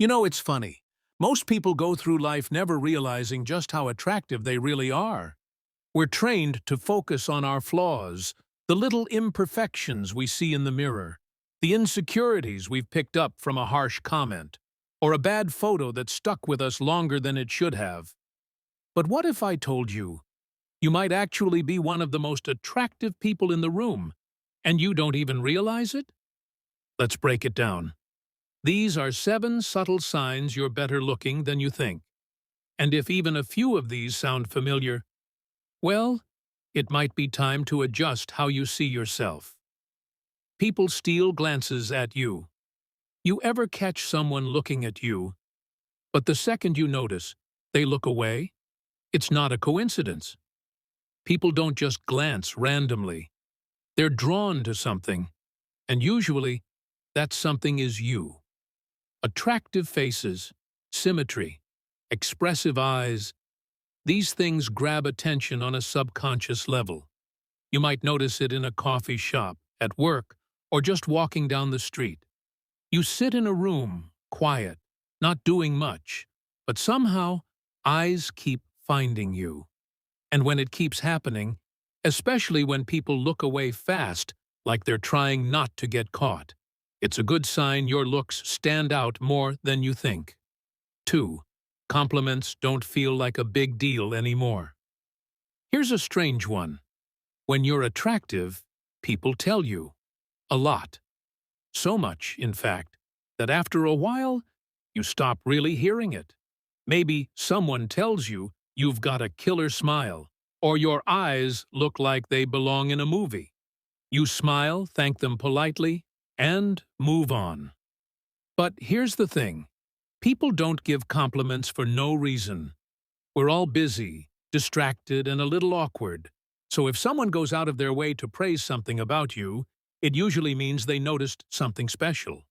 It's funny. Most people go through life never realizing just how attractive they really are. We're trained to focus on our flaws, the little imperfections we see in the mirror, the insecurities we've picked up from a harsh comment, or a bad photo that stuck with us longer than it should have. But what if I told you, you might actually be one of the most attractive people in the room, and you don't even realize it? Let's break it down. These are 7 subtle signs you're better looking than you think. And if even a few of these sound familiar, well, it might be time to adjust how you see yourself. People steal glances at you. You ever catch someone looking at you, but the second you notice, they look away? It's not a coincidence. People don't just glance randomly. They're drawn to something, and usually, that something is you. Attractive faces, symmetry, expressive eyes, these things grab attention on a subconscious level. You might notice it in a coffee shop, at work, or just walking down the street. You sit in a room, quiet, not doing much, but somehow, eyes keep finding you. And when it keeps happening, especially when people look away fast, like they're trying not to get caught, it's a good sign your looks stand out more than you think. 2. Compliments don't feel like a big deal anymore. Here's a strange one. When you're attractive, people tell you. A lot. So much, in fact, that after a while, you stop really hearing it. Maybe someone tells you you've got a killer smile, or your eyes look like they belong in a movie. You smile, thank them politely, and move on. But here's the thing. People don't give compliments for no reason. We're all busy, distracted, and a little awkward. So if someone goes out of their way to praise something about you, it usually means they noticed something special.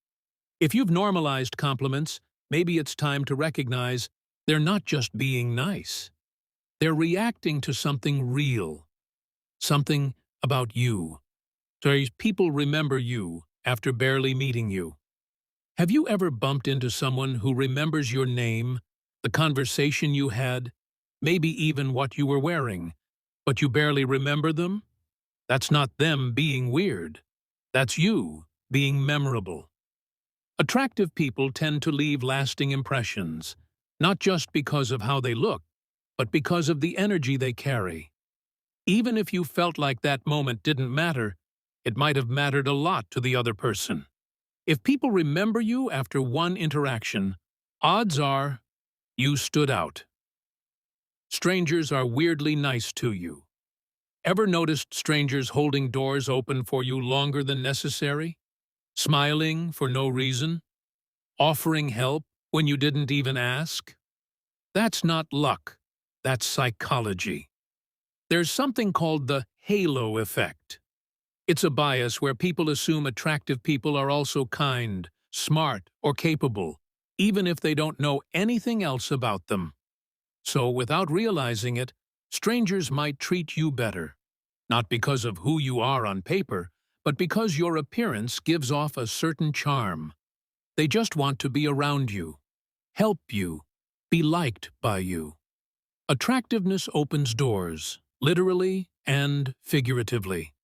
If you've normalized compliments, maybe it's time to recognize they're not just being nice. They're reacting to something real, something about you. So people remember you after barely meeting you. Have you ever bumped into someone who remembers your name, the conversation you had, maybe even what you were wearing, but you barely remember them? That's not them being weird. That's you being memorable. Attractive people tend to leave lasting impressions, not just because of how they look, but because of the energy they carry. Even if you felt like that moment didn't matter, it might have mattered a lot to the other person. If people remember you after one interaction, odds are you stood out. Strangers are weirdly nice to you. Ever noticed strangers holding doors open for you longer than necessary? Smiling for no reason? Offering help when you didn't even ask? That's not luck. That's psychology. There's something called the halo effect. It's a bias where people assume attractive people are also kind, smart, or capable, even if they don't know anything else about them. So, without realizing it, strangers might treat you better, not because of who you are on paper, but because your appearance gives off a certain charm. They just want to be around you, help you, be liked by you. Attractiveness opens doors, literally and figuratively.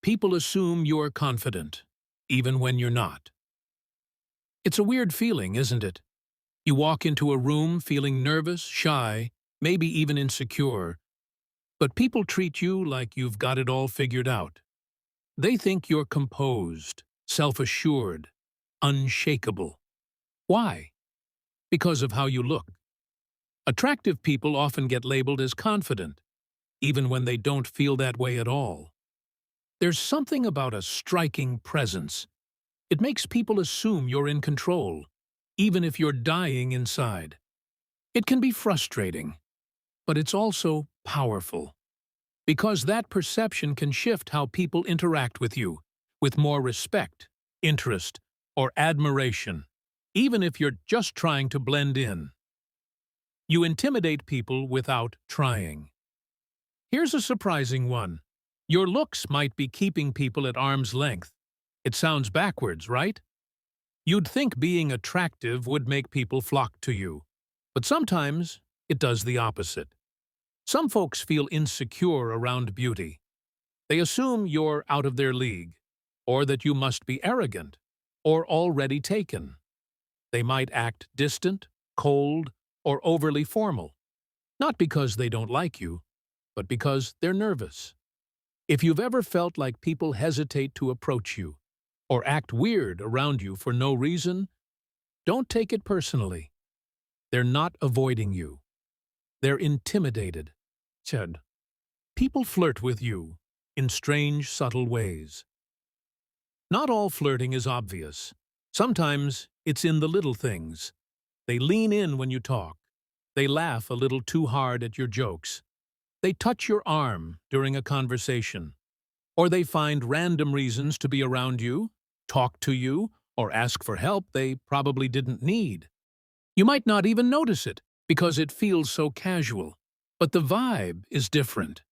People assume you're confident, even when you're not. It's a weird feeling, isn't it? You walk into a room feeling nervous, shy, maybe even insecure, but people treat you like you've got it all figured out. They think you're composed, self-assured, unshakable. Why? Because of how you look. Attractive people often get labeled as confident, even when they don't feel that way at all. There's something about a striking presence. It makes people assume you're in control, even if you're dying inside. It can be frustrating, but it's also powerful, because that perception can shift how people interact with you, with more respect, interest, or admiration, even if you're just trying to blend in. You intimidate people without trying. Here's a surprising one. Your looks might be keeping people at arm's length. It sounds backwards, right? You'd think being attractive would make people flock to you, but sometimes it does the opposite. Some folks feel insecure around beauty. They assume you're out of their league, or that you must be arrogant, or already taken. They might act distant, cold, or overly formal, not because they don't like you, but because they're nervous. If you've ever felt like people hesitate to approach you, or act weird around you for no reason, don't take it personally. They're not avoiding you. They're intimidated. Said, people flirt with you in strange, subtle ways. Not all flirting is obvious. Sometimes it's in the little things. They lean in when you talk. They laugh a little too hard at your jokes. They touch your arm during a conversation. Or they find random reasons to be around you, talk to you, or ask for help they probably didn't need. You might not even notice it because it feels so casual. But the vibe is different.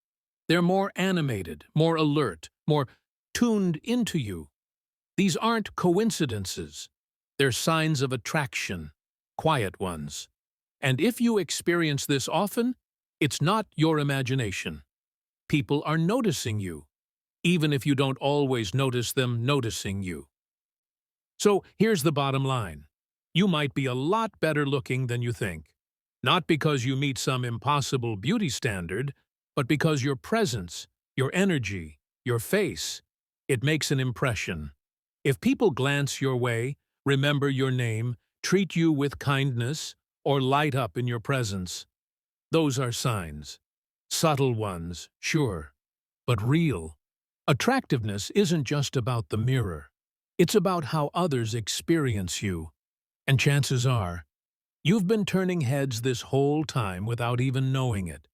They're more animated, more alert, more tuned into you. These aren't coincidences. They're signs of attraction, quiet ones. And if you experience this often, it's not your imagination. People are noticing you, even if you don't always notice them noticing you. So here's the bottom line. You might be a lot better looking than you think. Not because you meet some impossible beauty standard, but because your presence, your energy, your face, it makes an impression. If people glance your way, remember your name, treat you with kindness, or light up in your presence, those are signs. Subtle ones, sure, but real. Attractiveness isn't just about the mirror. It's about how others experience you. And chances are, you've been turning heads this whole time without even knowing it.